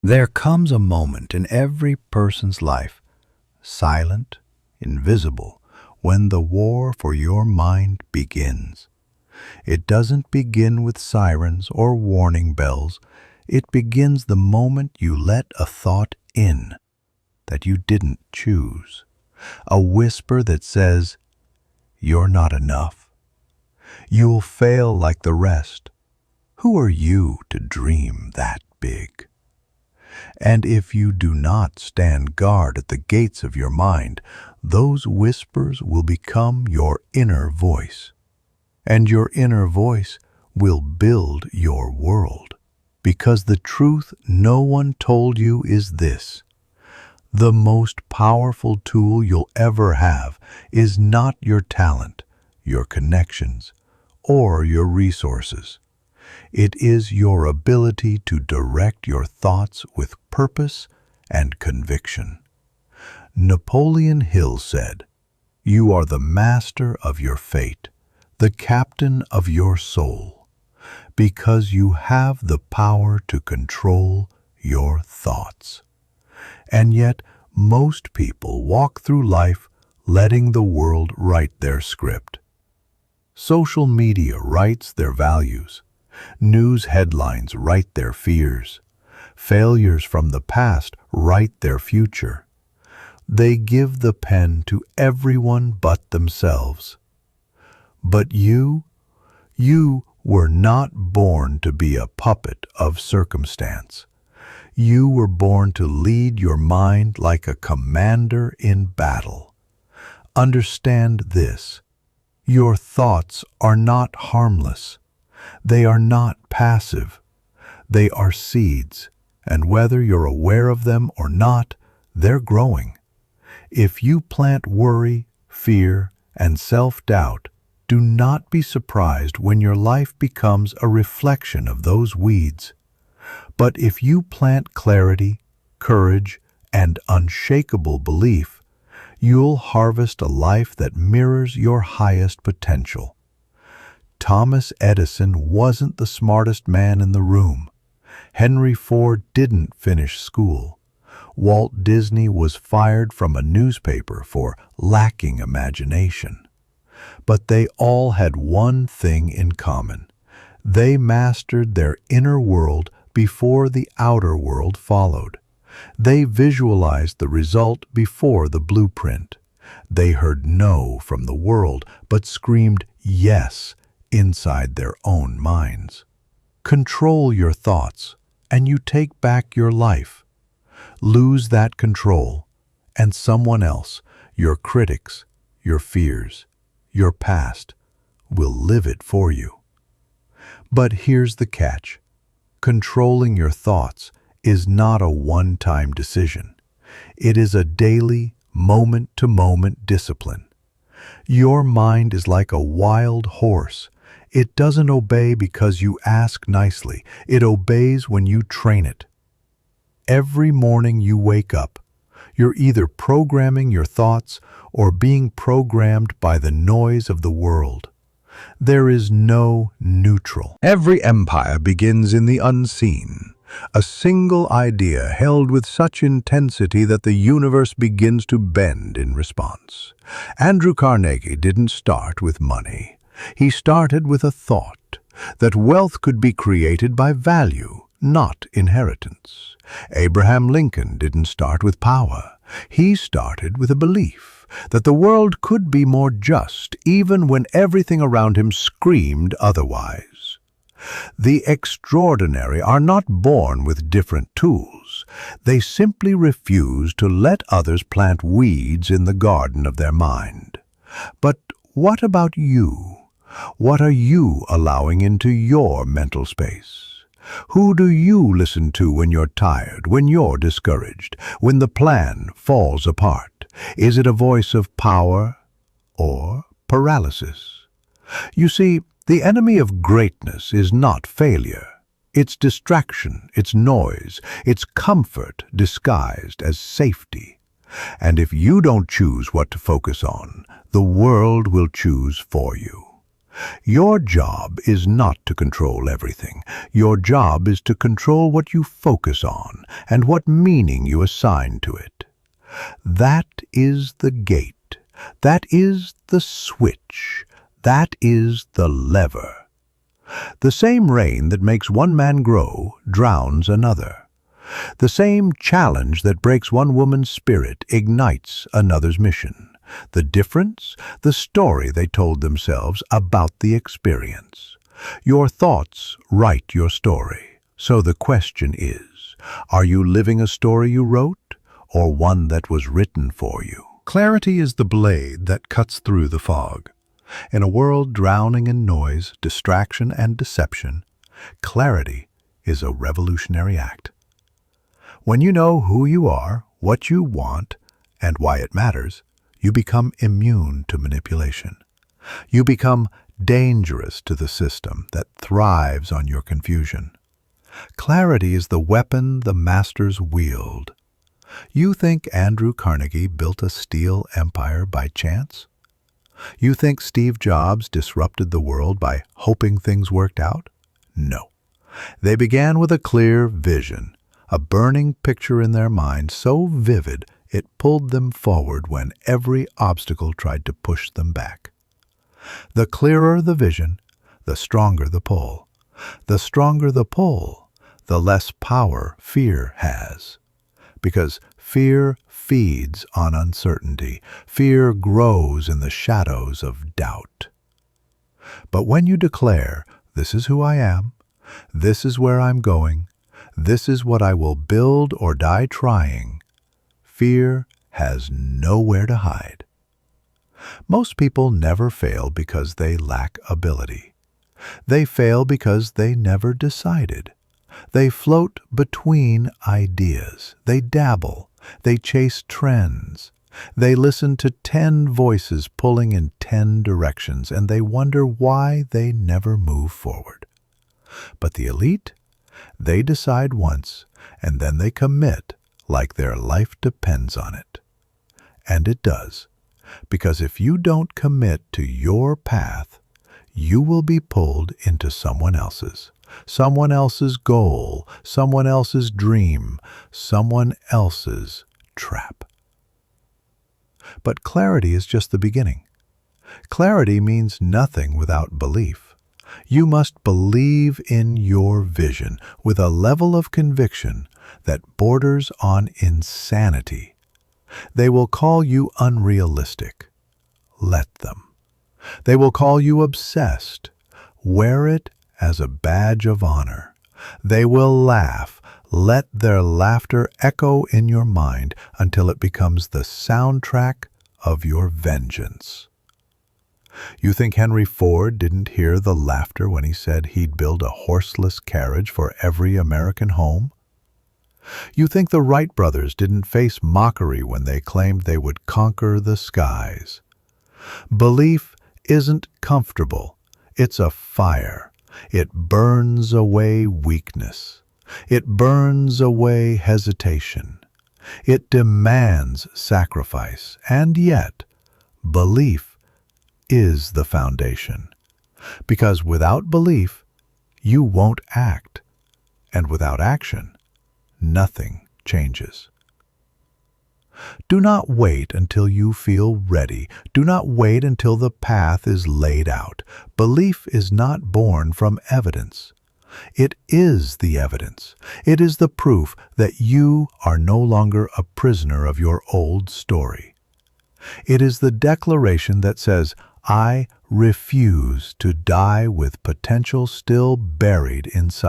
There comes a moment in every person's life, silent, invisible, when the war for your mind begins. It doesn't begin with sirens or warning bells. It begins the moment you let a thought in that you didn't choose. A whisper that says, "You're not enough. You'll fail like the rest. Who are you to dream that big?" And if you do not stand guard at the gates of your mind, those whispers will become your inner voice. And your inner voice will build your world. Because the truth no one told you is this: the most powerful tool you'll ever have is not your talent, your connections, or your resources. It is your ability to direct your thoughts with purpose and conviction. Napoleon Hill said, "You are the master of your fate, the captain of your soul, because you have the power to control your thoughts." And yet, most people walk through life letting the world write their script. Social media writes their values. News headlines write their fears. Failures from the past write their future. They give the pen to everyone but themselves. But you were not born to be a puppet of circumstance. You were born to lead your mind like a commander in battle. Understand this: your thoughts are not harmless. They are not passive. They are seeds, and whether you're aware of them or not, they're growing. If you plant worry, fear, and self-doubt, do not be surprised when your life becomes a reflection of those weeds. But if you plant clarity, courage, and unshakable belief, you'll harvest a life that mirrors your highest potential. Thomas Edison wasn't the smartest man in the room. Henry Ford didn't finish school. Walt Disney was fired from a newspaper for lacking imagination. But they all had one thing in common: they mastered their inner world before the outer world followed. They visualized the result before the blueprint. They heard no from the world, but screamed yes inside their own minds. Control your thoughts, and you take back your life. Lose that control, and someone else, your critics, your fears, your past, will live it for you. But here's the catch: controlling your thoughts is not a one-time decision. It is a daily, moment-to-moment discipline. Your mind is like a wild horse. It doesn't obey because you ask nicely. It obeys when you train it. Every morning you wake up, you're either programming your thoughts or being programmed by the noise of the world. There is no neutral. Every empire begins in the unseen. A single idea held with such intensity that the universe begins to bend in response. Andrew Carnegie didn't start with money. He started with a thought that wealth could be created by value, not inheritance. Abraham Lincoln didn't start with power. He started with a belief that the world could be more just, even when everything around him screamed otherwise. The extraordinary are not born with different tools. They simply refuse to let others plant weeds in the garden of their mind. But what about you? What are you allowing into your mental space? Who do you listen to when you're tired, when you're discouraged, when the plan falls apart? Is it a voice of power or paralysis? You see, the enemy of greatness is not failure. It's distraction, it's noise, it's comfort disguised as safety. And if you don't choose what to focus on, the world will choose for you. Your job is not to control everything. Your job is to control what you focus on and what meaning you assign to it. That is the gate. That is the switch. That is the lever. The same rain that makes one man grow drowns another. The same challenge that breaks one woman's spirit ignites another's mission. The difference? The story they told themselves about the experience. Your thoughts write your story. So the question is, are you living a story you wrote, or one that was written for you? Clarity is the blade that cuts through the fog. In a world drowning in noise, distraction, and deception, clarity is a revolutionary act. When you know who you are, what you want, and why it matters, you become immune to manipulation. You become dangerous to the system that thrives on your confusion. Clarity is the weapon the masters wield. You think Andrew Carnegie built a steel empire by chance? You think Steve Jobs disrupted the world by hoping things worked out? No. They began with a clear vision, a burning picture in their mind so vivid it pulled them forward when every obstacle tried to push them back. The clearer the vision, the stronger the pull. The stronger the pull, the less power fear has. Because fear feeds on uncertainty. Fear grows in the shadows of doubt. But when you declare, "This is who I am, this is where I'm going, this is what I will build or die trying," fear has nowhere to hide. Most people never fail because they lack ability. They fail because they never decided. They float between ideas. They dabble. They chase trends. They listen to 10 voices pulling in 10 directions, and they wonder why they never move forward. But the elite, they decide once, and then they commit like their life depends on it. And it does, because if you don't commit to your path, you will be pulled into someone else's goal, someone else's dream, someone else's trap. But clarity is just the beginning. Clarity means nothing without belief. You must believe in your vision with a level of conviction that borders on insanity. They will call you unrealistic. Let them. They will call you obsessed. Wear it as a badge of honor. They will laugh. Let their laughter echo in your mind until it becomes the soundtrack of your vengeance. You think Henry Ford didn't hear the laughter when he said he'd build a horseless carriage for every American home? You think the Wright brothers didn't face mockery when they claimed they would conquer the skies? Belief isn't comfortable. It's a fire. It burns away weakness. It burns away hesitation. It demands sacrifice. And yet, belief is the foundation. Because without belief, you won't act. And without action, nothing changes. Do not wait until you feel ready. Do not wait until the path is laid out. Belief is not born from evidence. It is the evidence. It is the proof that you are no longer a prisoner of your old story. It is the declaration that says, "I refuse to die with potential still buried inside."